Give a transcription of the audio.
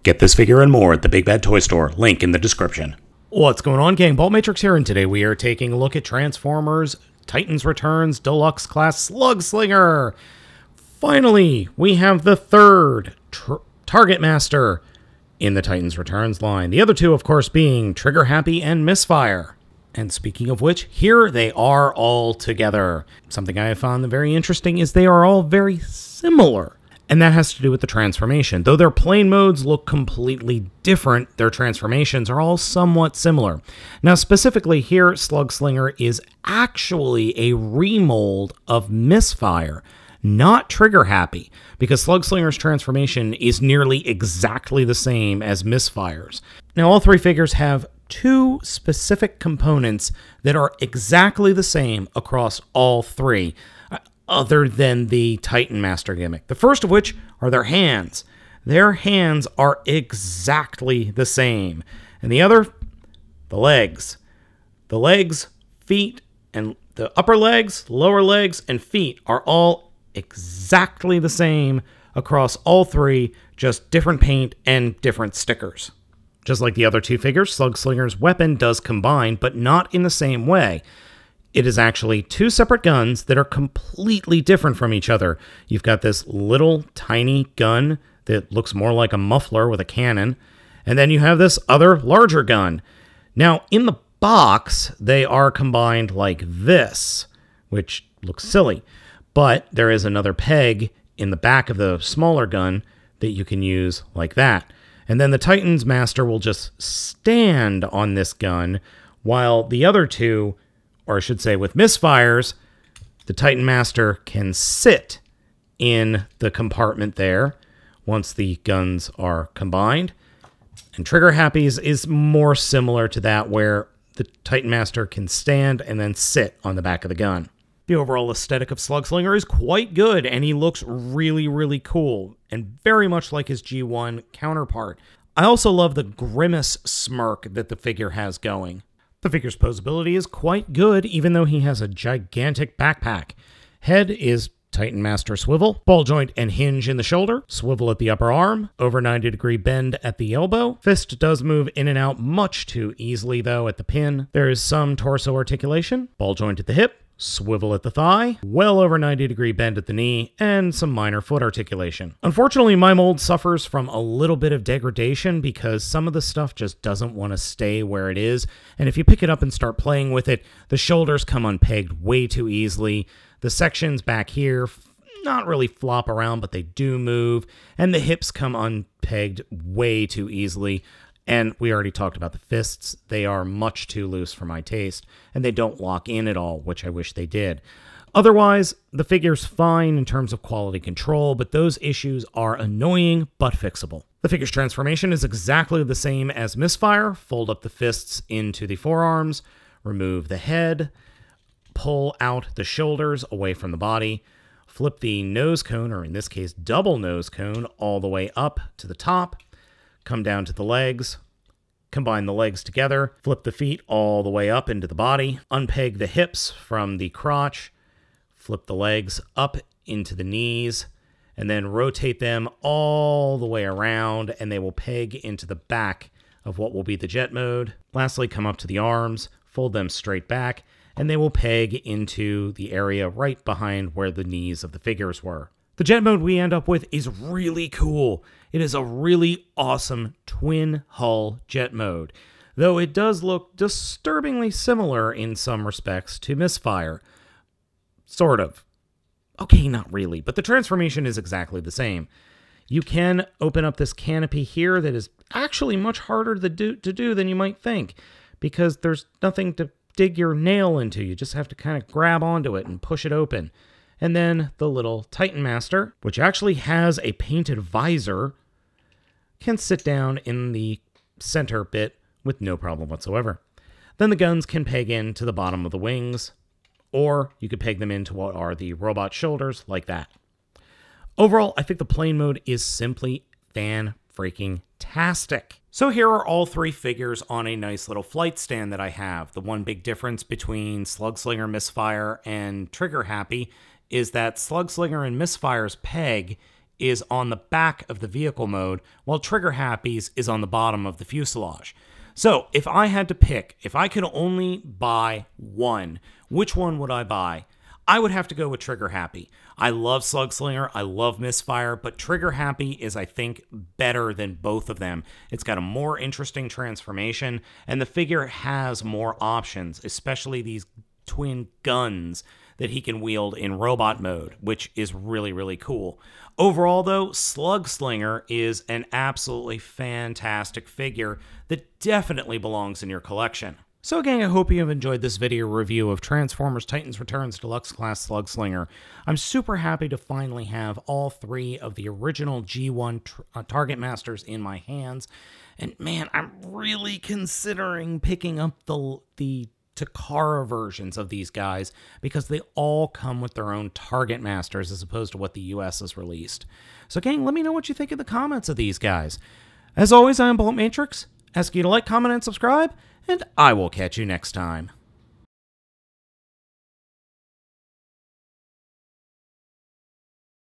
Get this figure and more at the Big Bad Toy Store, link in the description. What's going on, gang? Balt Matrix here, and today we are taking a look at Transformers Titans Returns Deluxe Class Slug Slinger. Finally, we have the third Target Master in the Titans Returns line. The other two, of course, being Trigger Happy and Misfire. And speaking of which, here they are all together. Something I have found very interesting is they are all very similar. And that has to do with the transformation. Though their plane modes look completely different, their transformations are all somewhat similar. Now, specifically here, Slug Slinger is actually a remold of Misfire, not Trigger Happy, because Slug Slinger's transformation is nearly exactly the same as Misfire's. Now, all three figures have two specific components that are exactly the same across all three, other than the Titan Master gimmick. The first of which are their hands. Their hands are exactly the same. And the other, the legs. The legs, feet, and the upper legs, lower legs, and feet are all exactly the same across all three, just different paint and different stickers. Just like the other two figures, Slug Slinger's weapon does combine, but not in the same way. It is actually two separate guns that are completely different from each other. You've got this little tiny gun that looks more like a muffler with a cannon, and then you have this other larger gun. Now, in the box, they are combined like this, which looks silly, but there is another peg in the back of the smaller gun that you can use like that. And then the Titans Master will just stand on this gun, while the other two, or I should say with Misfires, the Titan Master can sit in the compartment there once the guns are combined. And Trigger Happy's is more similar to that, where the Titan Master can stand and then sit on the back of the gun. The overall aesthetic of Slug Slinger is quite good, and he looks really, really cool, and very much like his G1 counterpart. I also love the grimace smirk that the figure has going. The figure's posability is quite good, even though he has a gigantic backpack. Head is Titan Master swivel, ball joint and hinge in the shoulder, swivel at the upper arm, over 90-degree bend at the elbow. Fist does move in and out much too easily, though, at the pin. There is some torso articulation, ball joint at the hip, swivel at the thigh, well over 90-degree bend at the knee, and some minor foot articulation. Unfortunately, my mold suffers from a little bit of degradation because some of the stuff just doesn't want to stay where it is, and if you pick it up and start playing with it, the shoulders come unpegged way too easily. The sections back here not really flop around, but they do move, and the hips come unpegged way too easily. And we already talked about the fists. They are much too loose for my taste, and they don't lock in at all, which I wish they did. Otherwise, the figure's fine in terms of quality control, but those issues are annoying but fixable. The figure's transformation is exactly the same as Misfire. Fold up the fists into the forearms, remove the head, pull out the shoulders away from the body, flip the nose cone, or in this case, double nose cone, all the way up to the top, come down to the legs, combine the legs together, flip the feet all the way up into the body, unpeg the hips from the crotch, flip the legs up into the knees, and then rotate them all the way around, and they will peg into the back of what will be the jet mode. Lastly, come up to the arms, fold them straight back, and they will peg into the area right behind where the knees of the figures were. The jet mode we end up with is really cool. It is a really awesome twin hull jet mode, though it does look disturbingly similar in some respects to Misfire. Sort of. Okay, not really, but the transformation is exactly the same. You can open up this canopy here that is actually much harder to do than you might think, because there's nothing to dig your nail into. You just have to kind of grab onto it and push it open. And then the little Titan Master, which actually has a painted visor, can sit down in the center bit with no problem whatsoever. Then the guns can peg into the bottom of the wings, or you could peg them into what are the robot shoulders, like that. Overall, I think the plane mode is simply fan-freaking-tastic. So here are all three figures on a nice little flight stand that I have. The one big difference between Slug Slinger, Misfire, and Trigger Happy is that Slug Slinger and Misfire's peg is on the back of the vehicle mode, while Trigger Happy's is on the bottom of the fuselage. So, if I had to pick, if I could only buy one, which one would I buy? I would have to go with Trigger Happy. I love Slugslinger, I love Misfire, but Trigger Happy is, I think, better than both of them. It's got a more interesting transformation, and the figure has more options, especially these twin guns that he can wield in robot mode, which is really, really cool. Overall, though, Slugslinger is an absolutely fantastic figure that definitely belongs in your collection. So gang, I hope you have enjoyed this video review of Transformers Titans Returns Deluxe Class Slugslinger. I'm super happy to finally have all three of the original G1 Target Masters in my hands. And man, I'm really considering picking up the Takara versions of these guys because they all come with their own Target Masters as opposed to what the US has released. So gang, let me know what you think in the comments of these guys. As always, I am Bolt Matrix. Ask you to like, comment, and subscribe, and I will catch you next time.